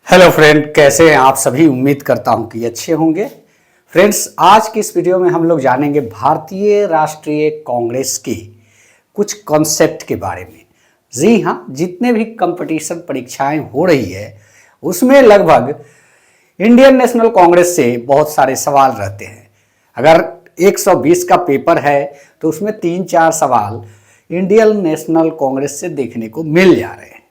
Hello friend, कैसे हैं आप सभी। उम्मीद करता हूं कि अच्छे होंगे। फ्रेंड्स, आज की इस वीडियो में हम लोग जानेंगे भारतीय राष्ट्रीय कांग्रेस की कुछ कॉन्सेप्ट के बारे में। जी हाँ, जितने भी कंपटीशन परीक्षाएं हो रही है उसमें लगभग इंडियन नेशनल कांग्रेस से बहुत सारे सवाल रहते हैं। अगर 120 का पेपर है तो उसमें 3-4 सवाल इंडियन नेशनल कांग्रेस से देखने को मिल जा रहे हैं।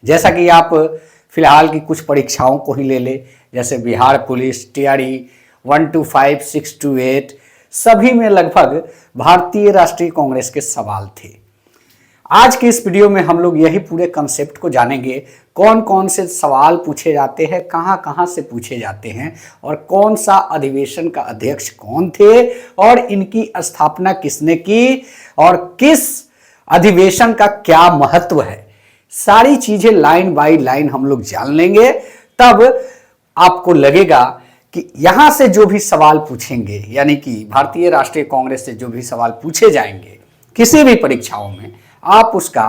जैसा कि आप फिलहाल की कुछ परीक्षाओं को ही ले ले, जैसे Bihar police, TRE 1 to 5, 6 to 8, सभी में लगभग भारतीय राष्ट्रीय कांग्रेस के सवाल थे। आज की इस वीडियो में हम लोग यही पूरे कंसेप्ट को जानेंगे। कौन कौन से सवाल पूछे जाते हैं, कहां कहां से पूछे जाते हैं, और कौन सा अधिवेशन का अध्यक्ष कौन थे, और इनकी स्थापना किसने की, और किस अधिवेशन का क्या महत्व है। सारी चीजें लाइन बाय लाइन हम लोग जान लेंगे। तब आपको लगेगा कि यहां से जो भी सवाल पूछेंगे, यानी कि भारतीय राष्ट्रीय कांग्रेस से जो भी सवाल पूछे जाएंगे किसी भी परीक्षाओं में, आप उसका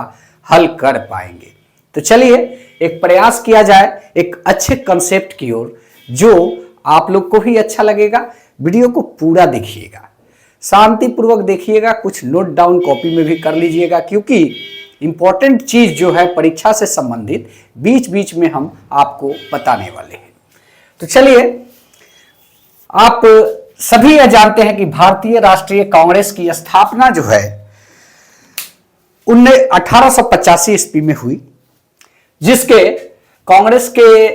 हल कर पाएंगे। तो चलिए एक प्रयास किया जाए एक अच्छे कंसेप्ट की ओर, जो आप लोग को भी अच्छा लगेगा। वीडियो को पूरा देखिएगा, शांतिपूर्वक देखिएगा, कुछ नोट डाउन कॉपी में भी कर लीजिएगा, क्योंकि इंपॉर्टेंट चीज जो है परीक्षा से संबंधित बीच बीच में हम आपको बताने वाले हैं। तो चलिए, आप सभी यह जानते हैं कि भारतीय राष्ट्रीय कांग्रेस की स्थापना जो है 1885 ईस्वी में हुई, जिसके कांग्रेस के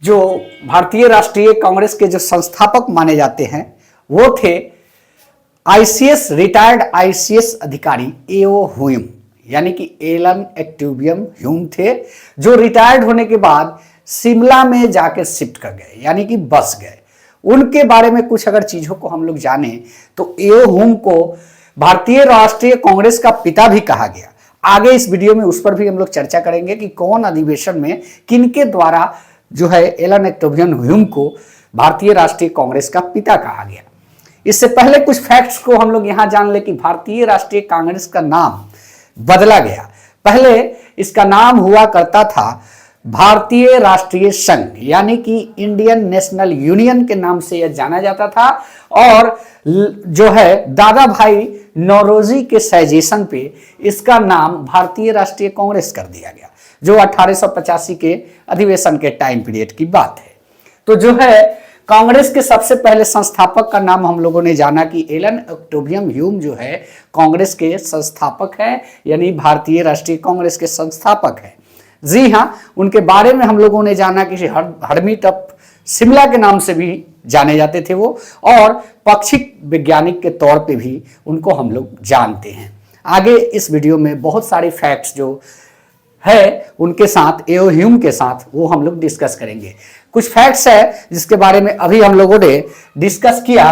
जो भारतीय राष्ट्रीय कांग्रेस के जो संस्थापक माने जाते हैं वो थे आईसीएस, रिटायर्ड आईसीएस अधिकारी एओ ह्यूम, यानी कि एलन एक्टिवियम ह्यूम थे, जो रिटायर्ड होने के बाद शिमला में जाकर शिफ्ट कर गए, यानी कि बस गए। उनके बारे में कुछ अगर चीजों को हम लोग जाने तो एओ ह्यूम को भारतीय राष्ट्रीय कांग्रेस का पिता भी कहा गया। आगे इस वीडियो में उस पर भी हम लोग चर्चा करेंगे कि कौन अधिवेशन में किनके द्वारा जो है एलन एक्टिवियम ह्यूम को भारतीय राष्ट्रीय कांग्रेस का पिता कहा गया। इससे पहले कुछ फैक्ट्स को हम लोग यहां जान ले कि भारतीय राष्ट्रीय कांग्रेस का नाम बदला गया। पहले इसका नाम हुआ करता था भारतीय राष्ट्रीय संघ, यानी कि इंडियन नेशनल यूनियन के नाम से यह जाना जाता था, और जो है दादा भाई नौरोजी के सजेशन पे इसका नाम भारतीय राष्ट्रीय कांग्रेस कर दिया गया, जो 1885 के अधिवेशन के टाइम पीरियड की बात है। तो जो है कांग्रेस के सबसे पहले संस्थापक का नाम हम लोगों ने जाना कि एलन एक्टिवियम ह्यूम जो है कांग्रेस के संस्थापक हैं, यानी भारतीय राष्ट्रीय कांग्रेस के संस्थापक हैं। जी हाँ, उनके बारे में हम लोगों ने जाना कि हरमिट ऑफ शिमला के नाम से भी जाने जाते थे वो, और पाक्षिक वैज्ञानिक के तौर पे भी उनको हम लोग जानते हैं। आगे इस वीडियो में बहुत सारे फैक्ट्स जो है उनके साथ, एओ ह्यूम के साथ, वो हम लोग डिस्कस करेंगे। कुछ फैक्ट्स है जिसके बारे में अभी हम लोगों ने डिस्कस किया,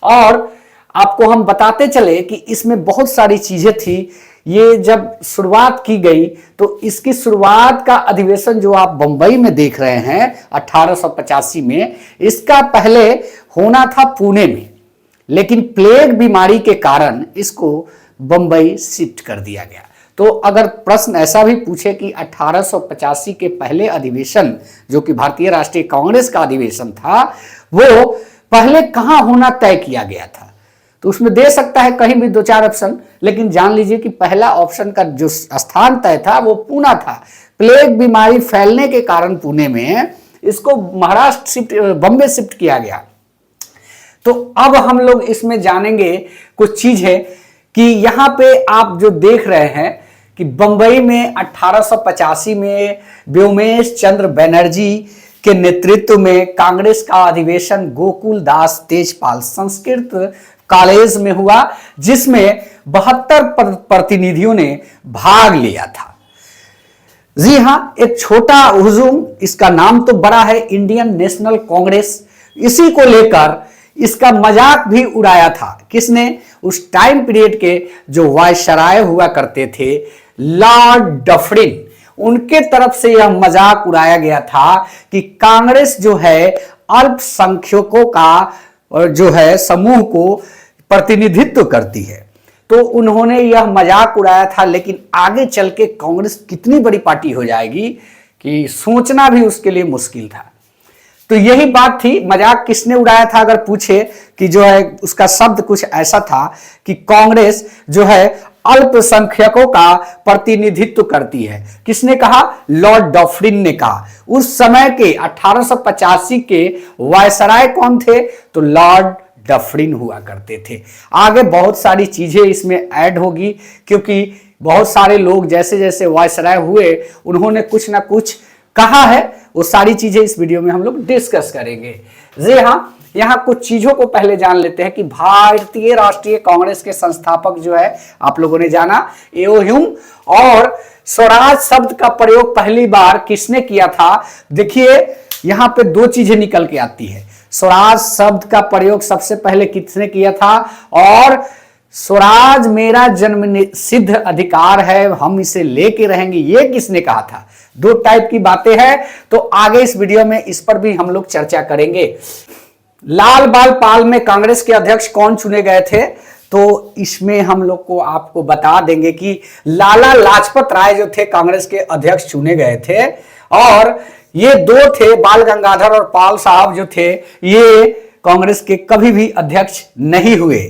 और आपको हम बताते चले कि इसमें बहुत सारी चीजें थी। ये जब शुरुआत की गई तो इसकी शुरुआत का अधिवेशन जो आप बंबई में देख रहे हैं 1885 में, इसका पहले होना था पुणे में, लेकिन प्लेग बीमारी के कारण इसको बंबई शिफ्ट कर दिया गया। तो अगर प्रश्न ऐसा भी पूछे कि 1885 के पहले अधिवेशन जो कि भारतीय राष्ट्रीय कांग्रेस का अधिवेशन था, वो पहले कहां होना तय किया गया था, तो उसमें दे सकता है कहीं भी 2-4 ऑप्शन, लेकिन जान लीजिए कि पहला ऑप्शन का जो स्थान तय था वो पुणे था। प्लेग बीमारी फैलने के कारण पुणे में इसको महाराष्ट्र शिफ्ट, बम्बे शिफ्ट किया गया। तो अब हम लोग इसमें जानेंगे कुछ चीज है कि यहां पे आप जो देख रहे हैं कि बंबई में 1885 में व्योमेश चंद्र बनर्जी के नेतृत्व में कांग्रेस का अधिवेशन गोकुल दास तेजपाल संस्कृत कॉलेज में हुआ, जिसमें 72 प्रतिनिधियों ने भाग लिया था। जी हां, एक छोटा हुजूम, इसका नाम तो बड़ा है, इंडियन नेशनल कांग्रेस, इसी को लेकर इसका मजाक भी उड़ाया था। किसने? उस टाइम पीरियड के जो वायसराय हुआ करते थे लॉर्ड डफरिन, उनके तरफ से यह मजाक उड़ाया गया था कि कांग्रेस जो है अल्पसंख्यकों का और जो है समूह को प्रतिनिधित्व करती है। तो उन्होंने यह मजाक उड़ाया था, लेकिन आगे चल के कांग्रेस कितनी बड़ी पार्टी हो जाएगी कि सोचना भी उसके लिए मुश्किल था। तो यही बात थी। मजाक किसने उड़ाया था अगर पूछे कि जो है उसका शब्द कुछ ऐसा था कि कांग्रेस जो है अल्पसंख्यकों का प्रतिनिधित्व करती है। किसने कहा? लॉर्ड डफरिन ने कहा। उस समय के 1885 के वायसराय कौन थे? तो लॉर्ड डफरिन हुआ करते थे। आगे बहुत सारी चीजें इसमें ऐड होगी, क्योंकि बहुत सारे लोग जैसे जैसे वायसराय हुए उन्होंने कुछ ना कुछ कहा है। वो सारी चीजें इस वीडियो में हम लोग डिस्कस करेंगे। जी हाँ, यहाँ कुछ चीजों को पहले जान लेते हैं कि भारतीय राष्ट्रीय कांग्रेस के संस्थापक जो है आप लोगों ने जाना एओ ह्यूम, और स्वराज शब्द का प्रयोग पहली बार किसने किया था? देखिए यहाँ पे दो चीजें निकल के आती है। स्वराज शब्द का प्रयोग सबसे पहले किसने किया था? और स्वराज मेरा जन्म सिद्ध अधिकार है, हम इसे लेके रहेंगे, ये किसने कहा था? दो टाइप की बातें हैं, तो आगे इस वीडियो में इस पर भी हम लोग चर्चा करेंगे। लाल बाल पाल में कांग्रेस के अध्यक्ष कौन चुने गए थे? तो इसमें हम लोग को आपको बता देंगे कि लाला लाजपत राय जो थे कांग्रेस के अध्यक्ष चुने गए थे, और ये दो थे, बाल गंगाधर और पाल साहब जो थे, ये कांग्रेस के कभी भी अध्यक्ष नहीं हुए।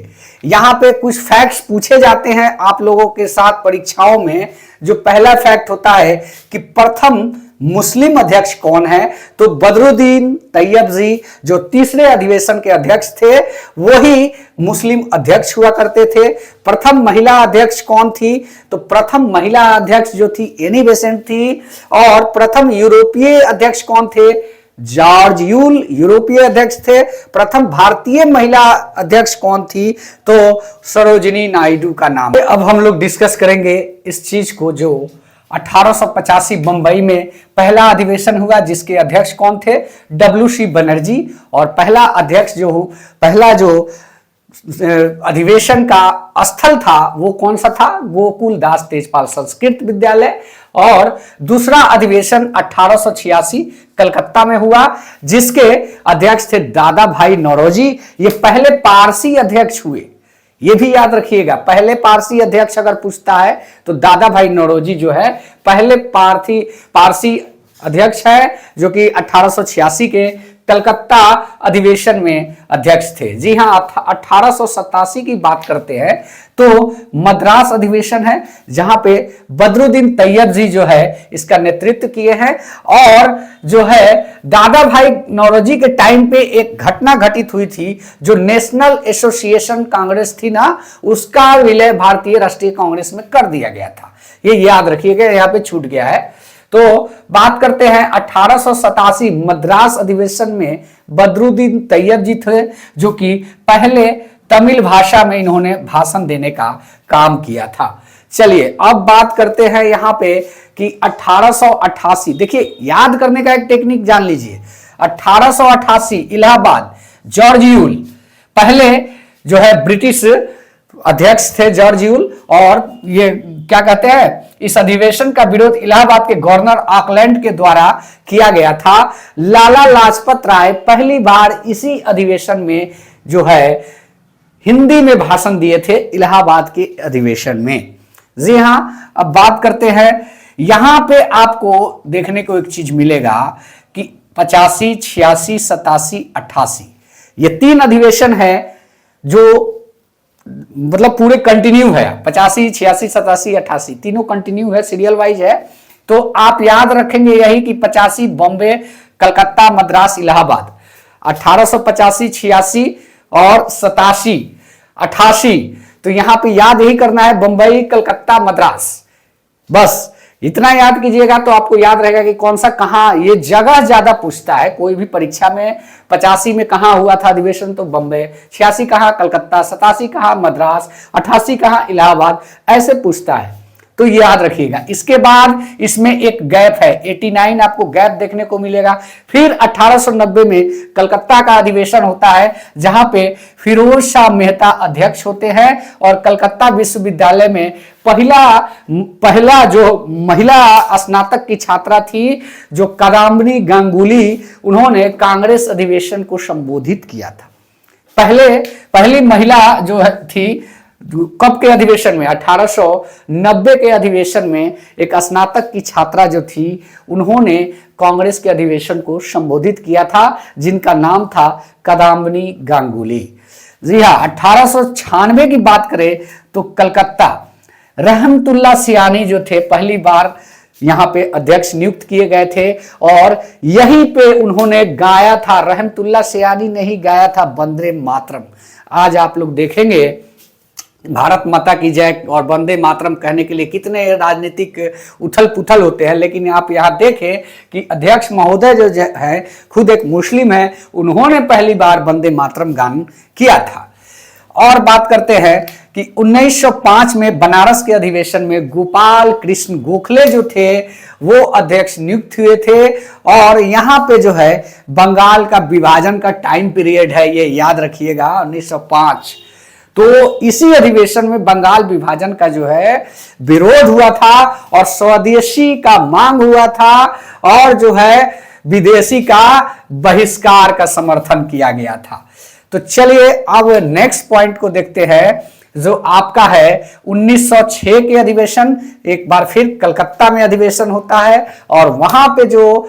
यहां पे कुछ फैक्ट्स पूछे जाते हैं आप लोगों के साथ परीक्षाओं में। जो पहला फैक्ट होता है कि प्रथम मुस्लिम अध्यक्ष कौन है? तो बदरुद्दीन तैयब जी जो तीसरे अधिवेशन के अध्यक्ष थे वही मुस्लिम अध्यक्ष हुआ करते थे। प्रथम महिला अध्यक्ष कौन थी? तो प्रथम महिला अध्यक्ष जो थी एनी बेसेंट थी। और प्रथम यूरोपीय अध्यक्ष कौन थे? जॉर्ज यूल यूरोपीय अध्यक्ष थे। प्रथम भारतीय महिला अध्यक्ष कौन थी? तो सरोजिनी नायडू का नाम। अब हम लोग डिस्कस करेंगे इस चीज को, जो 1885 बंबई में पहला अधिवेशन हुआ जिसके अध्यक्ष कौन थे? डब्ल्यू.सी. बनर्जी। और पहला जो अधिवेशन का स्थल था वो कौन सा था? गोकुल दास तेजपाल संस्कृत विद्यालय। और दूसरा अधिवेशन 1886 कलकत्ता में हुआ जिसके अध्यक्ष थे दादा भाई नौरोजी। ये पहले पारसी अध्यक्ष हुए, ये भी याद रखिएगा। पहले पारसी अध्यक्ष अगर पूछता है तो दादा भाई नौरोजी जो है पहले पारसी अध्यक्ष है, जो कि 1886 के कलकत्ता अधिवेशन में अध्यक्ष थे। जी हां, 1887 की बात करते हैं तो मद्रास अधिवेशन है जहां पे बदरुद्दीन तैयब जी जो है इसका नेतृत्व किए हैं। और जो है दादा भाई नौरोजी के टाइम पे एक घटना घटित हुई थी, जो नेशनल एसोसिएशन कांग्रेस थी ना, उसका विलय भारतीय राष्ट्रीय कांग्रेस में कर दिया गया था। ये याद रखिएगा, यहाँ पे छूट गया है। तो बात करते हैं 1887 मद्रास अधिवेशन में बदरुद्दीन तैयब जी थे, जो कि पहले तमिल भाषा में इन्होंने भाषण देने का काम किया था। चलिए अब बात करते हैं यहाँ पे कि 1888, देखिए याद करने का एक टेक्निक जान लीजिए। 1888 इलाहाबाद, जॉर्ज यूल पहले जो है ब्रिटिश अध्यक्ष थे जॉर्ज यूल। और ये क्या कहते हैं, इस अधिवेशन का विरोध इलाहाबाद के गवर्नर ऑकलैंड के द्वारा किया गया था। लाला लाजपत राय पहली बार इसी अधिवेशन में जो है हिंदी में भाषण दिए थे, इलाहाबाद के अधिवेशन में। जी हां, अब बात करते हैं, यहां पे आपको देखने को एक चीज मिलेगा कि 85, 86, 87, 88 ये तीन अधिवेशन है जो मतलब पूरे कंटिन्यू है। 85, 86, 87, 88 तीनों कंटिन्यू है, सीरियल वाइज है। तो आप याद रखेंगे यही कि 85 बॉम्बे, कलकत्ता, मद्रास, इलाहाबाद। 1885, 86 और 87, 88 तो यहां पे याद यही करना है, बंबई, कलकत्ता, मद्रास। बस इतना याद कीजिएगा तो आपको याद रहेगा कि कौन सा कहां, ये जगह ज्यादा पूछता है कोई भी परीक्षा में। 85 में कहां हुआ था अधिवेशन? तो बंबई। 86 कहां? कलकत्ता। 87 कहां? मद्रास। 88 कहां? इलाहाबाद। ऐसे पूछता है, तो याद रखिएगा। इसके बाद इसमें एक गैप है, 89 आपको गैप देखने को मिलेगा। फिर 1890 में कलकत्ता का अधिवेशन होता है जहां पे फिरोज शाह मेहता अध्यक्ष होते हैं। और कलकत्ता विश्वविद्यालय में पहला जो महिला स्नातक की छात्रा थी जो कादम्बिनी गांगुली, उन्होंने कांग्रेस अधिवेशन को संबोधित किया था। पहली महिला जो थी कब के अधिवेशन में, 1890 के अधिवेशन में एक स्नातक की छात्रा जो थी उन्होंने कांग्रेस के अधिवेशन को संबोधित किया था, जिनका नाम था कादम्बिनी गांगुली। जी हाँ, 1896 की बात करें तो कलकत्ता रहमतुल्लाह सियानी जो थे पहली बार यहाँ पे अध्यक्ष नियुक्त किए गए थे और यहीं पे उन्होंने गाया था, रहमतुल्लाह सियानी ने ही गाया था वंदे मातरम। आज आप लोग देखेंगे भारत माता की जय और वंदे मातरम कहने के लिए कितने राजनीतिक उथल पुथल होते हैं, लेकिन आप यहाँ देखें कि अध्यक्ष महोदय जो है खुद एक मुस्लिम है, उन्होंने पहली बार वंदे मातरम गान किया था। और बात करते हैं कि 1905 में बनारस के अधिवेशन में गोपाल कृष्ण गोखले जो थे वो अध्यक्ष नियुक्त हुए थे। और यहाँ पे जो है बंगाल का विभाजन का टाइम पीरियड है, ये याद रखिएगा, 1905। तो इसी अधिवेशन में बंगाल विभाजन का जो है विरोध हुआ था और स्वदेशी का मांग हुआ था और जो है विदेशी का बहिष्कार का समर्थन किया गया था। तो चलिए अब नेक्स्ट पॉइंट को देखते हैं, जो आपका है 1906 के अधिवेशन। एक बार फिर कलकत्ता में अधिवेशन होता है और वहां पे जो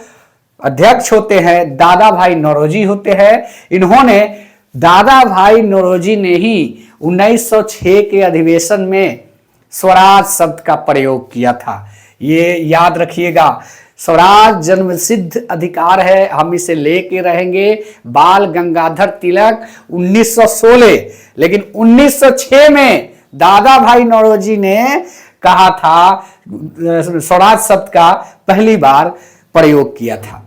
अध्यक्ष होते हैं दादा भाई नौरोजी होते हैं। इन्होंने दादा भाई नौरोजी ने ही 1906 के अधिवेशन में स्वराज शब्द का प्रयोग किया था। ये याद रखिएगा, स्वराज जन्म सिद्ध अधिकार है, हम इसे लेके रहेंगे। बाल गंगाधर तिलक 1916, लेकिन 1906 में दादा भाई नौरोजी ने कहा था, स्वराज शब्द का पहली बार प्रयोग किया था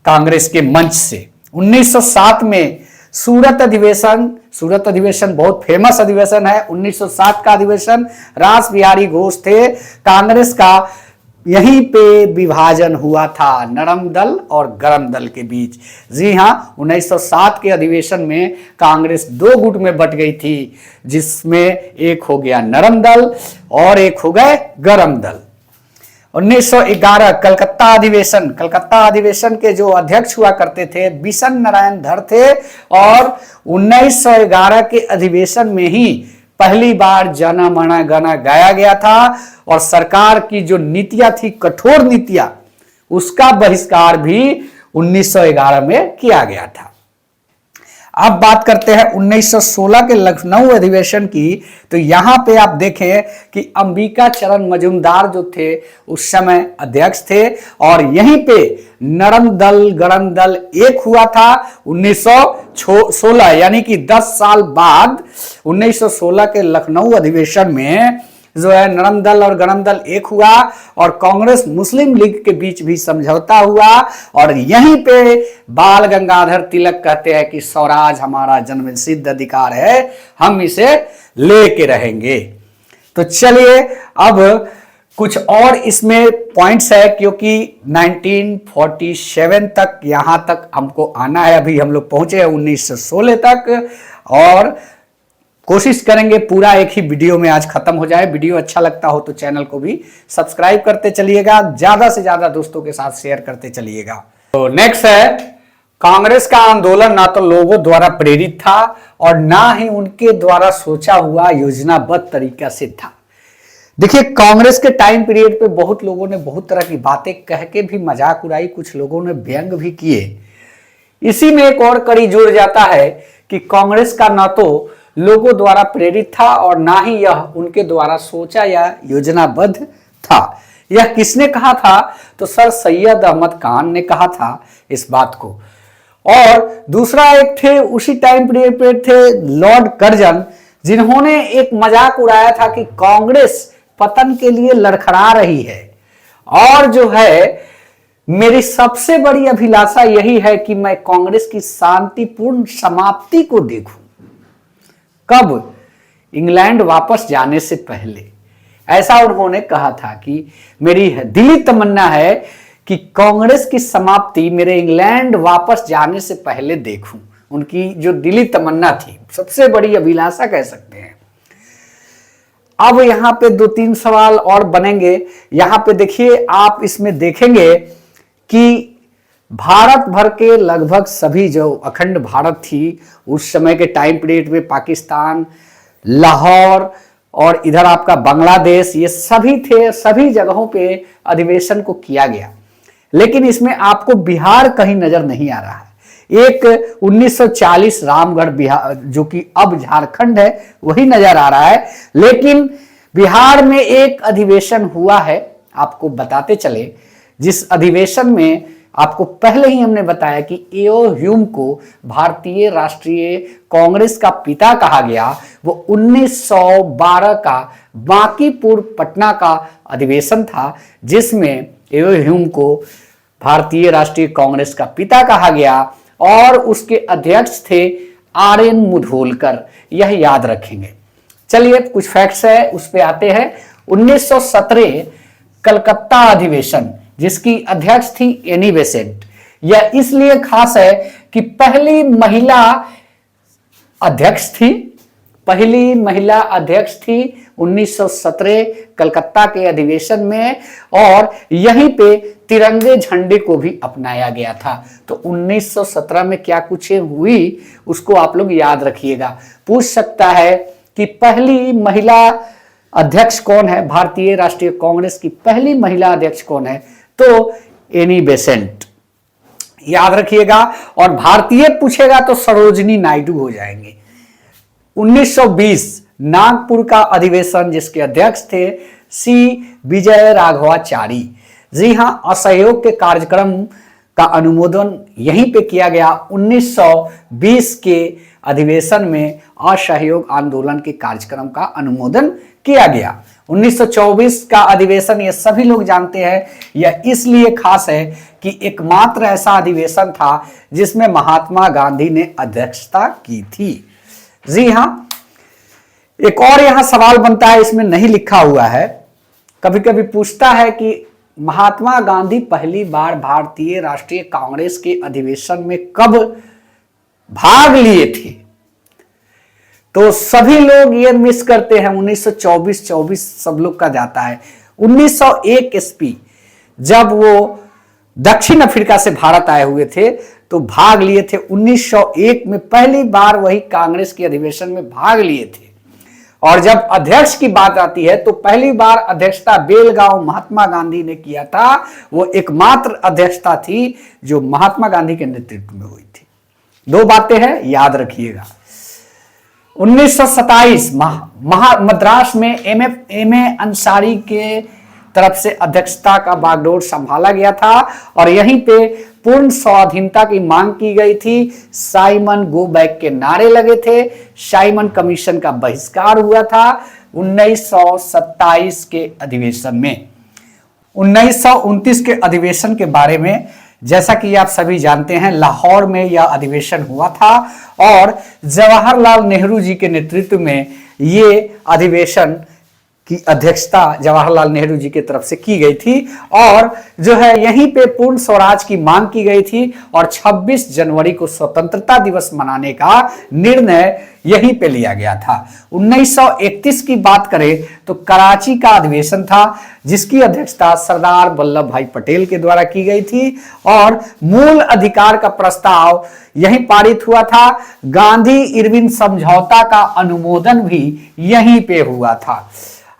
कांग्रेस के मंच से। 1907 में सूरत अधिवेशन बहुत फेमस अधिवेशन है। 1907 का अधिवेशन रास बिहारी घोष थे, कांग्रेस का यहीं पे विभाजन हुआ था नरम दल और गरम दल के बीच। जी हाँ, 1907 के अधिवेशन में कांग्रेस दो गुट में बट गई थी, जिसमें एक हो गया नरम दल और एक हो गए गरम दल। 1911 कलकत्ता अधिवेशन के जो अध्यक्ष हुआ करते थे बिशन नारायण धर थे और 1911 के अधिवेशन में ही पहली बार जना मना गाना गाया गया था और सरकार की जो नीतियां थी, कठोर नीतियां, उसका बहिष्कार भी 1911 में किया गया था। अब बात करते हैं 1916 के लखनऊ अधिवेशन की। तो यहां पे आप देखें कि अंबिका चरण मजूमदार जो थे उस समय अध्यक्ष थे और यहीं पे नरम दल गरम दल एक हुआ था 1916, यानी कि 10 साल बाद 1916 के लखनऊ अधिवेशन में जो है नरम दल और गरम दल एक हुआ और कांग्रेस मुस्लिम लीग के बीच भी समझौता हुआ और यहीं पे बाल गंगाधर तिलक कहते हैं कि स्वराज हमारा जन्म सिद्ध अधिकार है, हम इसे लेके रहेंगे। तो चलिए अब कुछ और इसमें पॉइंट्स है, क्योंकि 1947 तक यहां तक हमको आना है। अभी हम लोग पहुंचे हैं 1916 तक और कोशिश करेंगे पूरा एक ही वीडियो में आज खत्म हो जाए। वीडियो अच्छा लगता हो तो चैनल को भी सब्सक्राइब करते चलिएगा, ज्यादा से ज्यादा दोस्तों के साथ शेयर करते चलिएगा। तो नेक्स्ट है, कांग्रेस का आंदोलन ना तो लोगों द्वारा प्रेरित था और ना ही उनके द्वारा सोचा हुआ योजनाबद्ध तरीका से था। देखिए, कांग्रेस के टाइम पीरियड पे बहुत लोगों ने बहुत तरह की बातें कह के भी मजाक उड़ाई, कुछ लोगों ने व्यंग भी किए। इसी में एक और कड़ी जुड़ जाता है कि कांग्रेस का ना तो लोगों द्वारा प्रेरित था और ना ही यह उनके द्वारा सोचा या योजनाबद्ध था। यह किसने कहा था? तो सर सैयद अहमद खान ने कहा था इस बात को। और दूसरा एक थे उसी टाइम पीरियड पे थे लॉर्ड कर्जन, जिन्होंने एक मजाक उड़ाया था कि कांग्रेस पतन के लिए लड़खड़ा रही है और जो है मेरी सबसे बड़ी अभिलाषा यही है कि मैं कांग्रेस की शांतिपूर्ण समाप्ति को देखूं। कब? इंग्लैंड वापस जाने से पहले। ऐसा उन्होंने कहा था कि मेरी दिली तमन्ना है कि कांग्रेस की समाप्ति मेरे इंग्लैंड वापस जाने से पहले देखूं। उनकी जो दिली तमन्ना थी, सबसे बड़ी अभिलाषा कह सकते हैं। अब यहां पे 2-3 सवाल और बनेंगे। यहां पे देखिए, आप इसमें देखेंगे कि भारत भर के लगभग सभी जो अखंड भारत थी उस समय के टाइम पीरियड में पाकिस्तान लाहौर और इधर आपका बांग्लादेश, ये सभी थे, सभी जगहों पे अधिवेशन को किया गया। लेकिन इसमें आपको बिहार कहीं नजर नहीं आ रहा है। एक 1940 रामगढ़ बिहार, जो कि अब झारखंड है, वही नजर आ रहा है। लेकिन बिहार में एक अधिवेशन हुआ है, आपको बताते चले, जिस अधिवेशन में आपको पहले ही हमने बताया कि एओ ह्यूम को भारतीय राष्ट्रीय कांग्रेस का पिता कहा गया। वो 1912 का बांकीपुर पटना का अधिवेशन था, जिसमें एओ ह्यूम को भारतीय राष्ट्रीय कांग्रेस का पिता कहा गया और उसके अध्यक्ष थे आर.एन. मुधोलकर। यह याद रखेंगे। चलिए कुछ फैक्ट्स है, उस पे आते हैं। 1917 कलकत्ता अधिवेशन, जिसकी अध्यक्ष थी एनी बेसेंट। यह इसलिए खास है कि पहली महिला अध्यक्ष थी 1917 कलकत्ता के अधिवेशन में, और यहीं पे तिरंगे झंडे को भी अपनाया गया था। तो 1917 में क्या कुछ हुई, उसको आप लोग याद रखिएगा। पूछ सकता है कि पहली महिला अध्यक्ष कौन है, भारतीय राष्ट्रीय कांग्रेस की पहली महिला अध्यक्ष कौन है, तो एनी बेसेंट, याद रखिएगा। और भारतीय पूछेगा तो सरोजिनी नायडू हो जाएंगे। 1920 नागपुर का अधिवेशन, जिसके अध्यक्ष थे सी विजय राघवाचारी। जी हां, असहयोग के कार्यक्रम का अनुमोदन यहीं पे किया गया। 1920 के अधिवेशन में असहयोग आंदोलन के कार्यक्रम का अनुमोदन किया गया। 1924 का अधिवेशन ये सभी लोग जानते हैं। यह इसलिए खास है कि एकमात्र ऐसा अधिवेशन था जिसमें महात्मा गांधी ने अध्यक्षता की थी। जी हां, एक और यहां सवाल बनता है, इसमें नहीं लिखा हुआ है। कभी कभी पूछता है कि महात्मा गांधी पहली बार भारतीय राष्ट्रीय कांग्रेस के अधिवेशन में कब भाग लिए थे, तो सभी लोग ये मिस करते हैं। 1924 सब लोग का जाता है। 1901 ईस्वी जब वो दक्षिण अफ्रीका से भारत आए हुए थे तो भाग लिए थे। 1901 में पहली बार वही कांग्रेस के अधिवेशन में भाग लिए थे। और जब अध्यक्ष की बात आती है तो पहली बार अध्यक्षता बेलगांव महात्मा गांधी ने किया था। वो एकमात्र अध्यक्षता थी जो महात्मा गांधी के नेतृत्व में हुई थी। दो बातें हैं, याद रखिएगा। 1927 मद्रास में एम.ए. अंसारी के तरफ से अध्यक्षता का बागडोर संभाला गया था और यहीं पे पूर्ण स्वाधीनता की मांग की गई थी। साइमन गो बैक के नारे लगे थे। साइमन कमीशन का बहिष्कार हुआ था 1927 के अधिवेशन में। 1929 के अधिवेशन के बारे में जैसा कि आप सभी जानते हैं, लाहौर में यह अधिवेशन हुआ था और जवाहरलाल नेहरू जी के नेतृत्व में ये अधिवेशन की अध्यक्षता जवाहरलाल नेहरू जी की तरफ से की गई थी और जो है यहीं पे पूर्ण स्वराज की मांग की गई थी और 26 जनवरी को स्वतंत्रता दिवस मनाने का निर्णय यहीं पे लिया गया था। 1931 की बात करें तो कराची का अधिवेशन था जिसकी अध्यक्षता सरदार वल्लभ भाई पटेल के द्वारा की गई थी और मूल अधिकार का प्रस्ताव यहीं पारित हुआ था। गांधी इरविन समझौता का अनुमोदन भी यहीं पे हुआ था।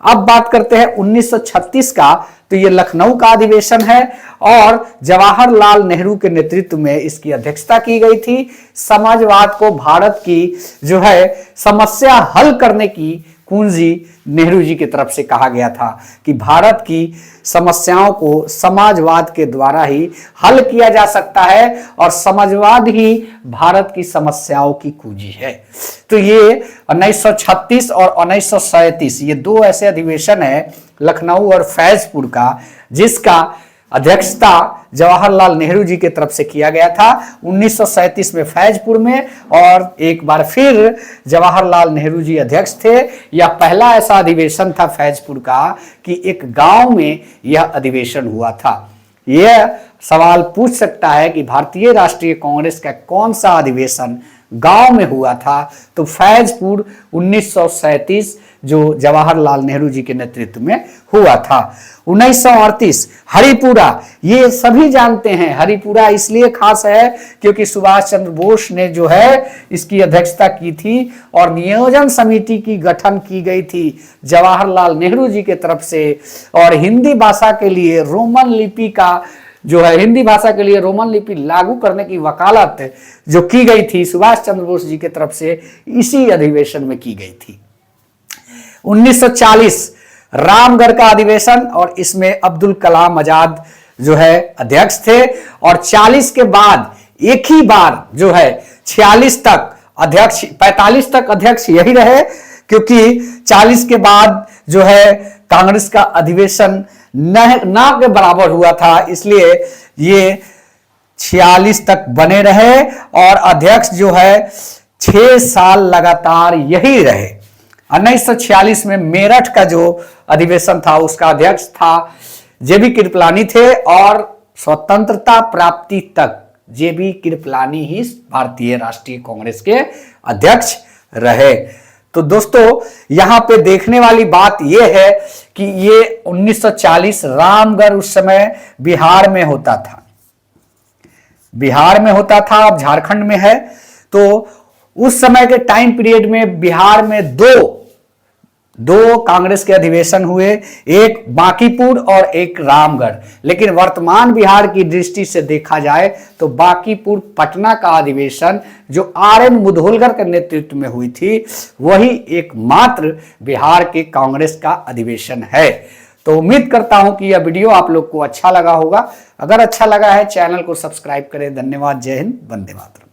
अब बात करते हैं 1936 का, तो ये लखनऊ का अधिवेशन है और जवाहरलाल नेहरू के नेतृत्व में इसकी अध्यक्षता की गई थी। समाजवाद को भारत की जो है समस्या हल करने की कुंजी नेहरू जी की तरफ से कहा गया था कि भारत की समस्याओं को समाजवाद के द्वारा ही हल किया जा सकता है और समाजवाद ही भारत की समस्याओं की कुंजी है। तो ये 1936 और 1937 ये दो ऐसे अधिवेशन है लखनऊ और फैजपुर का, जिसका अध्यक्षता जवाहरलाल नेहरू जी की तरफ से किया गया था 1937 में फैजपुर में और एक बार फिर जवाहरलाल नेहरू जी अध्यक्ष थे। यह पहला ऐसा अधिवेशन था फैजपुर का कि एक गांव में यह अधिवेशन हुआ था। यह सवाल पूछ सकता है कि भारतीय राष्ट्रीय कांग्रेस का कौन सा अधिवेशन गांव में हुआ था, तो फैजपुर 1937 जो जवाहरलाल नेहरू जी के नेतृत्व में हुआ था। 1938 हरिपुरा, ये सभी जानते हैं। हरिपुरा इसलिए खास है क्योंकि सुभाष चंद्र बोस ने जो है इसकी अध्यक्षता की थी और नियोजन समिति की गठन की गई थी जवाहरलाल नेहरू जी के तरफ से। और हिंदी भाषा के लिए रोमन लिपि का जो है, हिंदी भाषा के लिए रोमन लिपि लागू करने की वकालत जो की गई थी सुभाष चंद्र बोस जी की तरफ से, इसी अधिवेशन में की गई थी। 1940 रामगढ़ का अधिवेशन, और इसमें अब्दुल कलाम आजाद जो है अध्यक्ष थे। और 40 के बाद एक ही बार जो है 46 तक अध्यक्ष, 45 तक अध्यक्ष यही रहे, क्योंकि 40 के बाद जो है कांग्रेस का अधिवेशन ना के बराबर हुआ था, इसलिए ये 46 तक बने रहे और अध्यक्ष जो है 6 साल लगातार यही रहे। 1946 में मेरठ का जो अधिवेशन था उसका अध्यक्ष था जेबी कृपलानी थे, और स्वतंत्रता प्राप्ति तक जेबी कृपलानी ही भारतीय राष्ट्रीय कांग्रेस के अध्यक्ष रहे। तो दोस्तों यहां पे देखने वाली बात यह है कि ये 1940 रामगढ़ उस समय बिहार में होता था, अब झारखंड में है। तो उस समय के टाइम पीरियड में बिहार में दो कांग्रेस के अधिवेशन हुए, एक बांकीपुर और एक रामगढ़। लेकिन वर्तमान बिहार की दृष्टि से देखा जाए तो बांकीपुर पटना का अधिवेशन जो RN मुधोलकर के नेतृत्व में हुई थी, वही एकमात्र बिहार के कांग्रेस का अधिवेशन है। तो उम्मीद करता हूं कि यह वीडियो आप लोग को अच्छा लगा होगा। अगर अच्छा लगा है चैनल को सब्सक्राइब करें। धन्यवाद। जय हिंद, वंदे मातरम।